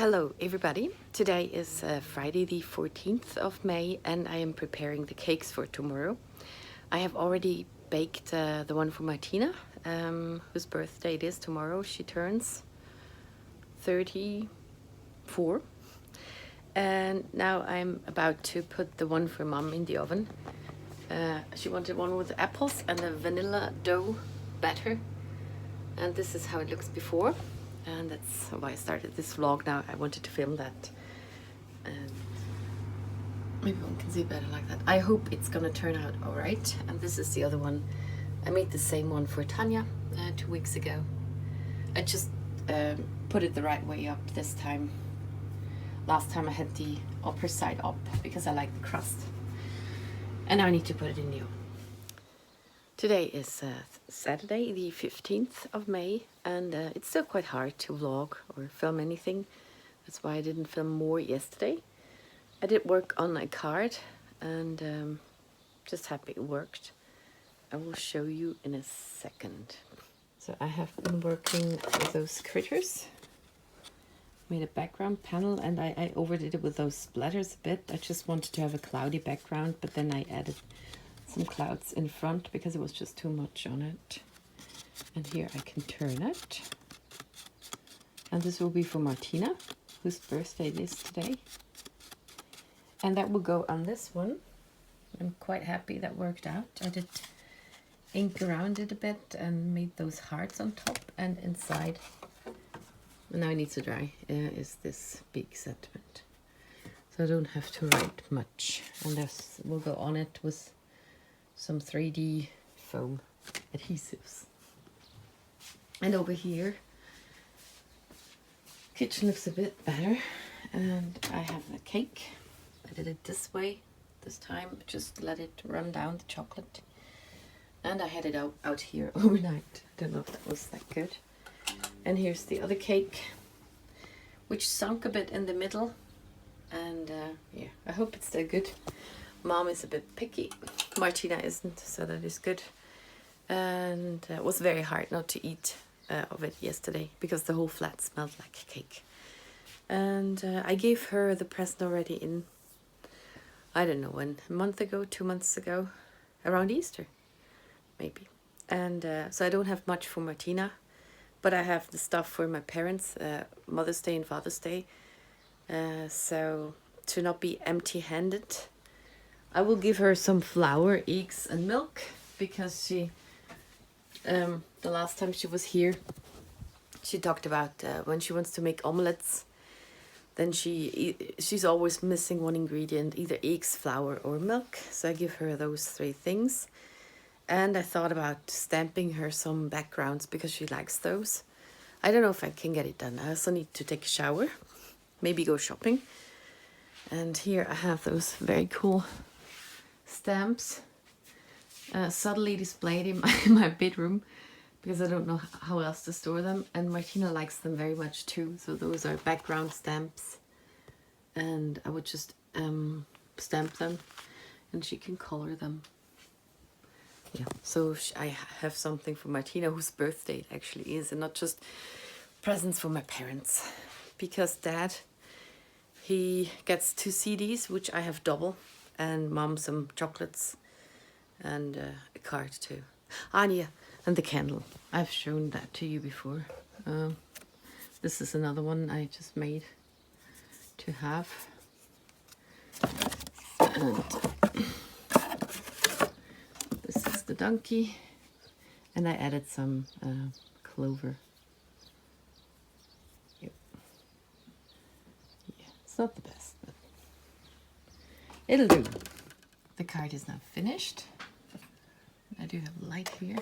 Hello everybody, today is Friday the 14th of May and I am preparing the cakes for tomorrow. I have already baked the one for Martina, whose birthday it is tomorrow. She turns 34 and now I'm about to put the one for Mom in the oven. She wanted one with apples and a vanilla dough batter, and this is how it looks before. And that's why I started this vlog now. I wanted to film that. And maybe one can see better like that. I hope it's gonna turn out all right. And this is the other one. I made the same one for Tanya 2 weeks ago. I just put it the right way up this time. Last time I had the upper side up because I like the crust. And now I need to put it in the oven. Today is Saturday, the 15th of May, and it's still quite hard to vlog or film anything. That's why I didn't film more yesterday. I did work on a card, and just happy it worked. I will show you in a second. So I have been working with those critters. Made a background panel, and I overdid it with those splatters a bit. I just wanted to have a cloudy background, but then I added some clouds in front because it was just too much on it. And here I can turn it. And this will be for Martina, whose birthday it is today. And that will go on this one. I'm quite happy that worked out. I did ink around it a bit and made those hearts on top, and inside, now it needs to dry, is this big sentiment. So I don't have to write much. And this will go on it with some 3D foam adhesives. And over here, kitchen looks a bit better, and I have a cake. I did it this way this time, just let it run down the chocolate, and I had it out here overnight. I don't know if that was that good. And here's the other cake, which sunk a bit in the middle, and yeah, I hope it's still good. Mom is a bit picky. Martina isn't, so that is good. And it was very hard not to eat of it yesterday because the whole flat smelled like cake. And I gave her the present already in, I don't know when, a month ago, 2 months ago, around Easter, maybe. And so I don't have much for Martina, but I have the stuff for my parents, Mother's Day and Father's Day. So to not be empty-handed, I will give her some flour, eggs and milk, because she, the last time she was here, she talked about when she wants to make omelets, then she's always missing one ingredient, either eggs, flour or milk. So I give her those 3 things. And I thought about stamping her some backgrounds because she likes those. I don't know if I can get it done. I also need to take a shower, maybe go shopping. And here I have those very cool stamps subtly displayed in my bedroom because I don't know how else to store them, and Martina likes them very much too. So those are background stamps, and I would just stamp them and she can color them. Yeah, so I have something for Martina, whose birthday it actually is, and not just presents for my parents, because Dad, he gets 2 CDs, which I have double, and Mom some chocolates, and a card too. And yeah, and the candle. I've shown that to you before. This is another one I just made to have. And this is the donkey, and I added some clover. Yep. Yeah, it's not the best, but it'll do. The card is now finished. I do have light here.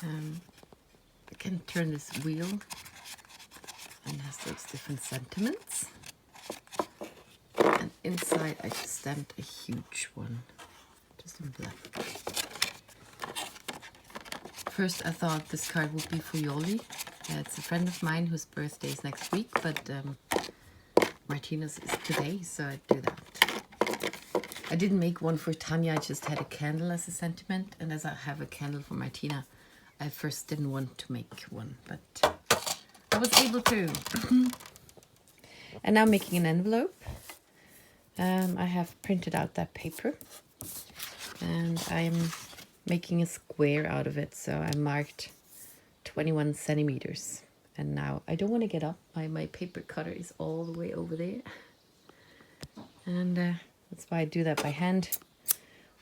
I can turn this wheel, and it has those different sentiments. And inside I just stamped a huge one, just in black. First I thought this card would be for Yoli. It's a friend of mine whose birthday is next week, but Martina's is today, so I do that. I didn't make one for Tanya, I just had a candle as a sentiment, and as I have a candle for Martina, I first didn't want to make one, but I was able to. And now making an envelope. I have printed out that paper and I'm making a square out of it. So I marked 21 centimeters. And now I don't want to get up. My paper cutter is all the way over there. And that's why I do that by hand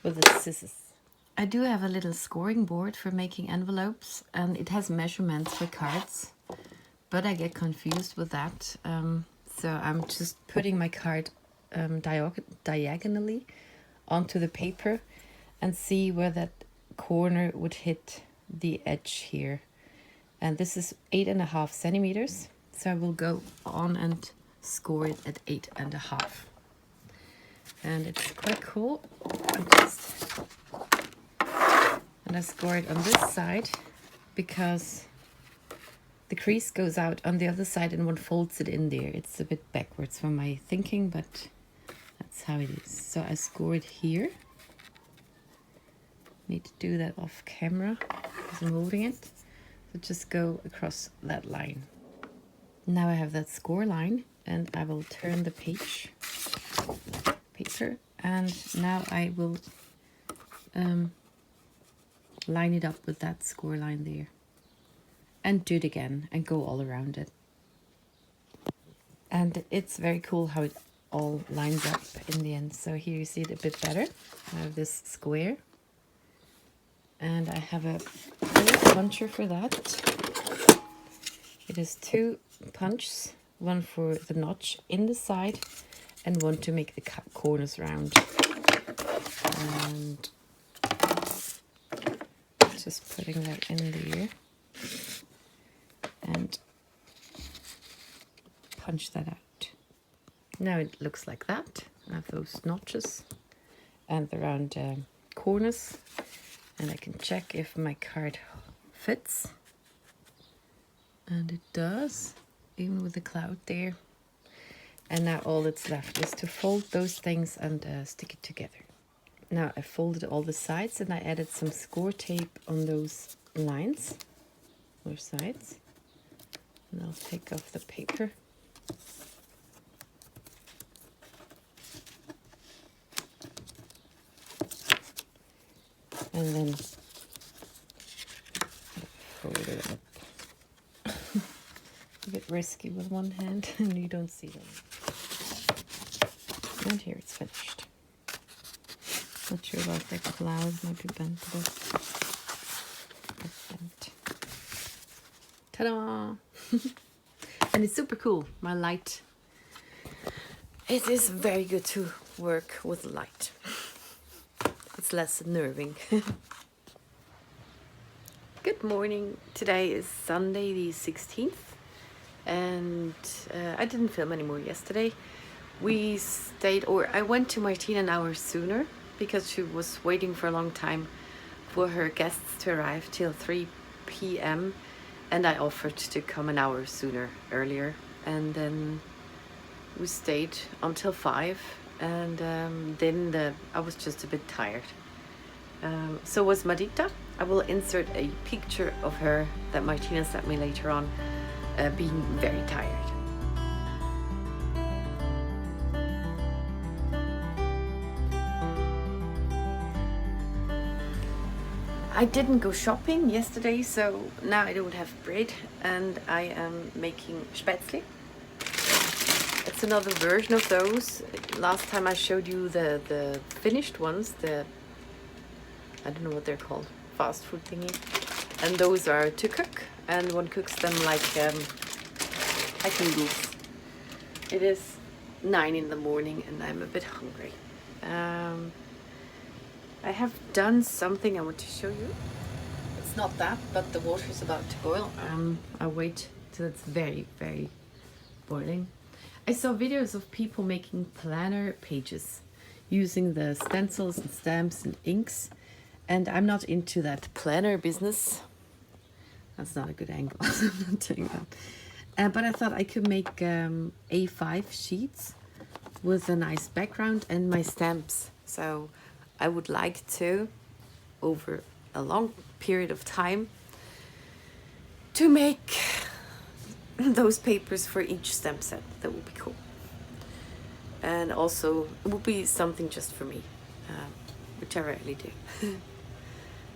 with the scissors. I do have a little scoring board for making envelopes, and it has measurements for cards, but I get confused with that. So I'm just putting my card diagonally onto the paper and see where that corner would hit the edge here. And this is 8.5 centimeters. So I will go on and score it at 8.5. And it's quite cool. And I score it on this side because the crease goes out on the other side and one folds it in there. It's a bit backwards from my thinking, but that's how it is. So I score it here. Need to do that off camera because I'm moving it. So just go across that line. Now I have that score line and I will turn the paper, and now I will line it up with that score line there and do it again and go all around it. And it's very cool how it all lines up in the end. So here you see it a bit better. I have this square and I have a hole puncher for that. It is 2 punches, one for the notch in the side and one to make the corners round. And just putting that in there and punch that out. Now it looks like that. I have those notches and the round corners, and I can check if my card fits, and it does, even with the cloud there. And now all that's left is to fold those things and stick it together. Now I folded all the sides and I added some score tape on those lines or sides. And I'll take off the paper. And then fold it up. A bit risky with one hand and you don't see them. And here it's finished. Not sure about that cloud, might be bent a bit. Bent. Ta-da! And it's super cool, my light. It is very good to work with light. It's less unnerving. Good morning. Today is Sunday the 16th. And I didn't film anymore yesterday. We stayed, or I went to Martina an hour sooner because she was waiting for a long time for her guests to arrive till 3 p.m. and I offered to come an hour earlier, and then we stayed until 5, and then I was just a bit tired. So was Marita. I will insert a picture of her that Martina sent me later on, being very tired. I didn't go shopping yesterday, so now I don't have bread, and I am making spätzle. It's another version of those. Last time I showed you the finished ones, I don't know what they're called, fast food thingy. And those are to cook, and one cooks them like noodles. It is 9 in the morning and I'm a bit hungry. I have done something I want to show you. It's not that, but the water is about to boil. I'll wait till it's very, very boiling. I saw videos of people making planner pages using the stencils and stamps and inks, and I'm not into that planner business. That's not a good angle. I'm not doing that. But I thought I could make A5 sheets with a nice background and my stamps. So I would like to, over a long period of time, to make those papers for each stamp set. That would be cool. And also it will be something just for me, which I rarely do.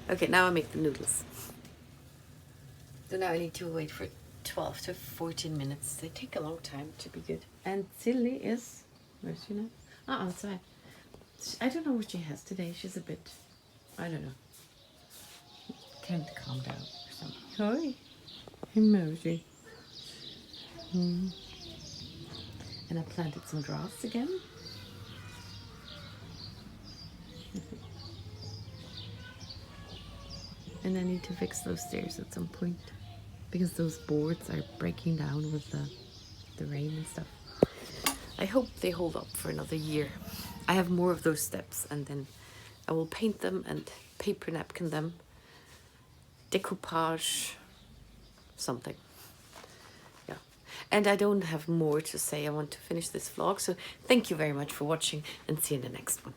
Okay, now I make the noodles. So now I need to wait for 12 to 14 minutes. They take a long time to be good. And Tilly is, where's she now? Oh, outside. I don't know what she has today. She's a bit, I don't know, can't calm down or something. Hi. Emoji. And I planted some grass again. And I need to fix those stairs at some point because those boards are breaking down with the rain and stuff. I hope they hold up for another year. I have more of those steps, and then I will paint them and paper napkin them. Decoupage something. Yeah. And I don't have more to say. I want to finish this vlog. So thank you very much for watching, and see you in the next one.